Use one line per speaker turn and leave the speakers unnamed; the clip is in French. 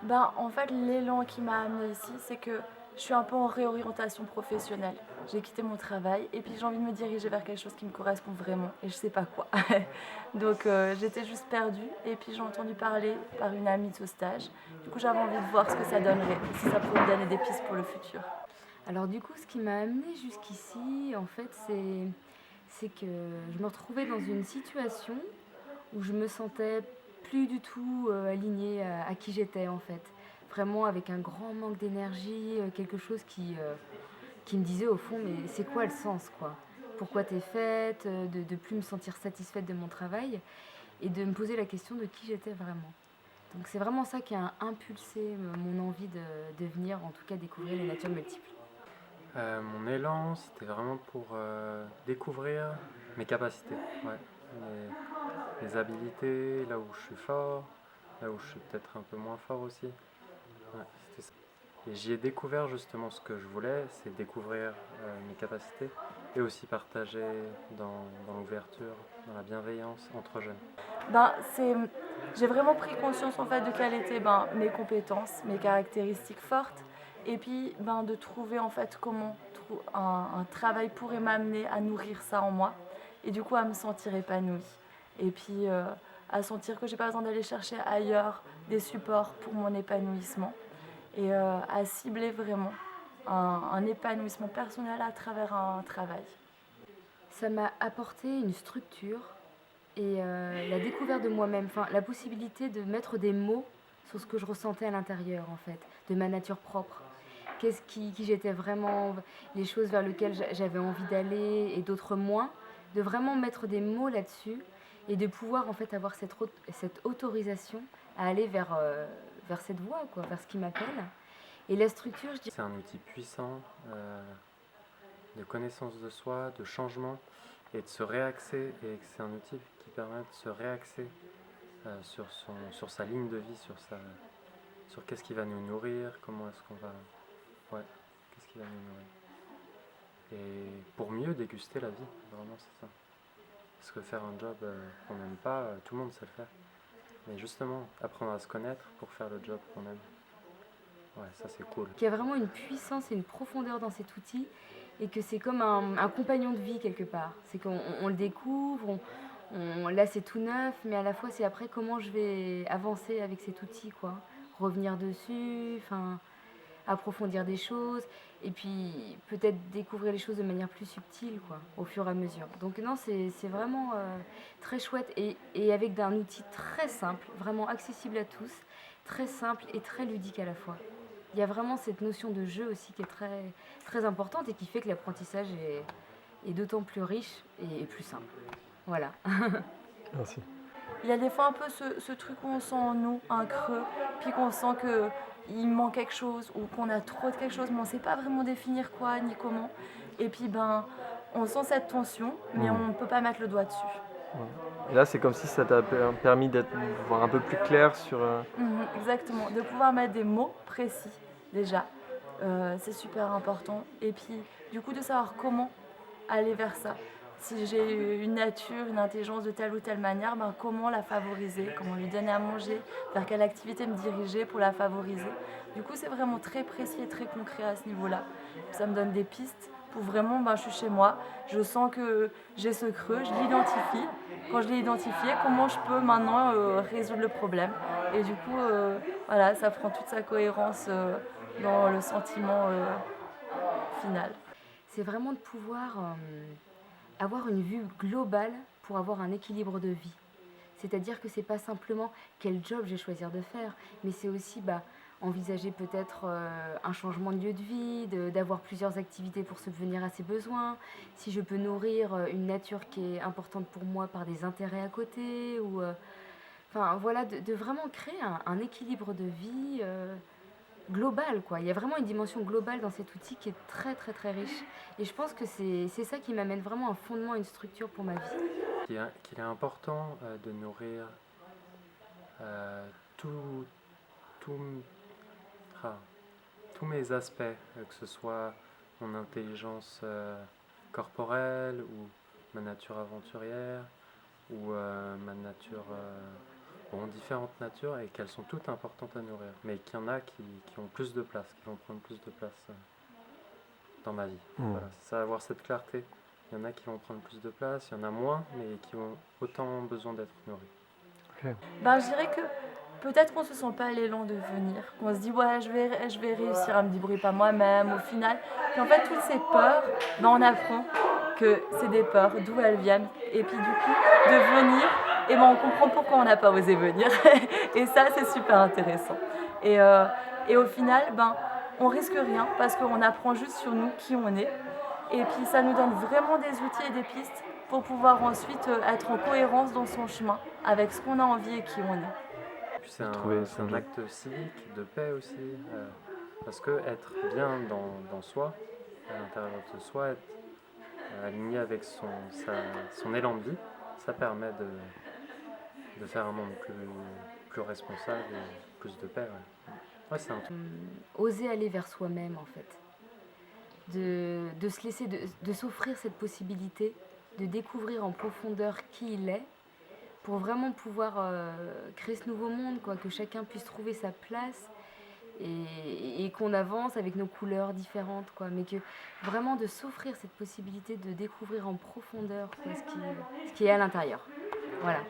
Ben, en fait, l'élan qui m'a amené ici, c'est que je suis un peu en réorientation professionnelle. J'ai quitté mon travail et puis j'ai envie de me diriger vers quelque chose qui me correspond vraiment et je sais pas quoi. Donc j'étais juste perdue et puis j'ai entendu parler par une amie de ce stage. Du coup, j'avais envie de voir ce que ça donnerait, si ça pouvait me donner des pistes pour le futur.
Alors du coup, ce qui m'a amené jusqu'ici, en fait, c'est que je me retrouvais dans une situation où je me sentais plus du tout alignée à qui j'étais en fait. Vraiment avec un grand manque d'énergie, quelque chose qui me disait au fond, mais c'est quoi le sens quoi? Pourquoi t'es faite? De plus me sentir satisfaite de mon travail et de me poser la question de qui j'étais vraiment. Donc c'est vraiment ça qui a impulsé mon envie de venir, en tout cas découvrir les natures multiples.
Mon élan, c'était vraiment pour découvrir mes capacités, ouais. Mes habilités, là où je suis fort, là où je suis peut-être un peu moins fort aussi. Ouais, c'était ça. Et j'y ai découvert justement ce que je voulais, c'est découvrir mes capacités et aussi partager dans l'ouverture, dans la bienveillance entre jeunes.
Ben, j'ai vraiment pris conscience en fait de quelles étaient mes compétences, mes caractéristiques fortes, et puis de trouver en fait comment un travail pourrait m'amener à nourrir ça en moi, et du coup à me sentir épanouie, et puis à sentir que j'ai pas besoin d'aller chercher ailleurs des supports pour mon épanouissement, et à cibler vraiment un épanouissement personnel à travers un travail.
Ça m'a apporté une structure et la découverte de moi-même, enfin la possibilité de mettre des mots sur ce que je ressentais à l'intérieur en fait, de ma nature propre. Qui j'étais vraiment, les choses vers lesquelles j'avais envie d'aller et d'autres moins, de vraiment mettre des mots là-dessus et de pouvoir en fait avoir cette autorisation à aller vers cette voie, quoi, vers ce qui m'appelle. Et la structure, je dirais.
C'est un outil puissant de connaissance de soi, de changement et de se réaxer. Et c'est un outil qui permet de se réaxer sur sa ligne de vie, sur qu'est-ce qui va nous nourrir, comment est-ce qu'on va. Ouais, qu'est-ce qui va nous nourrir. Et pour mieux déguster la vie, vraiment, c'est ça. Parce que faire un job qu'on n'aime pas, tout le monde sait le faire. Mais justement, apprendre à se connaître pour faire le job qu'on aime. Ouais, ça c'est cool.
Qu'il y a vraiment une puissance et une profondeur dans cet outil et que c'est comme un compagnon de vie quelque part. C'est qu'on le découvre, là c'est tout neuf, mais à la fois c'est après comment je vais avancer avec cet outil, quoi. Revenir dessus, enfin, approfondir des choses et puis peut-être découvrir les choses de manière plus subtile, quoi, au fur et à mesure. Donc non, c'est vraiment très chouette et avec un outil très simple, vraiment accessible à tous, très simple et très ludique à la fois. Il y a vraiment cette notion de jeu aussi qui est très, très importante et qui fait que l'apprentissage est d'autant plus riche et plus simple. Voilà.
Merci.
Il y a des fois un peu ce truc où on sent en nous un creux, puis qu'on sent qu'il manque quelque chose ou qu'on a trop de quelque chose, mais on ne sait pas vraiment définir quoi ni comment. Et puis on sent cette tension, mais on ne peut pas mettre le doigt dessus.
Et là, c'est comme si ça t'a permis d'être voir un peu plus clair sur.
Exactement, de pouvoir mettre des mots précis déjà, c'est super important. Et puis du coup de savoir comment aller vers ça. Si j'ai une nature, une intelligence de telle ou telle manière, comment la favoriser, comment lui donner à manger, vers quelle activité me diriger pour la favoriser. Du coup, c'est vraiment très précis et très concret à ce niveau-là. Ça me donne des pistes pour vraiment, je suis chez moi, je sens que j'ai ce creux, je l'identifie. Quand je l'ai identifié, comment je peux maintenant résoudre le problème. Et du coup, voilà, ça prend toute sa cohérence dans le sentiment final.
C'est vraiment de pouvoir avoir une vue globale pour avoir un équilibre de vie. C'est-à-dire que c'est pas simplement quel job je vais choisir de faire, mais c'est aussi envisager peut-être un changement de lieu de vie, d'avoir plusieurs activités pour subvenir à ses besoins, si je peux nourrir une nature qui est importante pour moi par des intérêts à côté, ou enfin voilà, de vraiment créer un équilibre de vie global, quoi. Il y a vraiment une dimension globale dans cet outil qui est très très très riche. Et je pense que c'est ça qui m'amène vraiment un fondement, une structure pour ma vie.
Qu'il est important de nourrir euh, tout, tout, ah, tous mes aspects, que ce soit mon intelligence corporelle ou ma nature aventurière ou ma nature ont différentes natures et qu'elles sont toutes importantes à nourrir, mais qu'il y en a qui ont plus de place, qui vont prendre plus de place dans ma vie. Voilà, c'est ça, avoir cette clarté. Il y en a qui vont prendre plus de place, il y en a moins, mais qui ont autant besoin d'être nourris.
Ben, je dirais que peut-être qu'on ne se sent pas l'élan de venir, qu'on se dit ouais je vais réussir à me débrouiller par moi-même au final. Puis en fait toutes ces peurs, ben, on apprend que c'est des peurs, d'où elles viennent. Et puis du coup de venir, et ben, on comprend pourquoi on n'a pas osé venir. Et ça c'est super intéressant. Et au final, ben, on risque rien parce qu'on apprend juste sur nous qui on est. Et puis ça nous donne vraiment des outils et des pistes pour pouvoir ensuite être en cohérence dans son chemin avec ce qu'on a envie et qui on est.
Puis c'est un acte civique, de paix aussi, parce que être bien dans soi, à l'intérieur de soi, être aligné avec son élan de vie, ça permet de faire un monde plus responsable et plus de paix. Ouais, c'est un truc.
Oser aller vers soi-même en fait. De se laisser, de s'offrir cette possibilité de découvrir en profondeur qui il est pour vraiment pouvoir créer ce nouveau monde, quoi, que chacun puisse trouver sa place et qu'on avance avec nos couleurs différentes, quoi, mais que vraiment de s'offrir cette possibilité de découvrir en profondeur, quoi, ce qui est à l'intérieur. Voilà.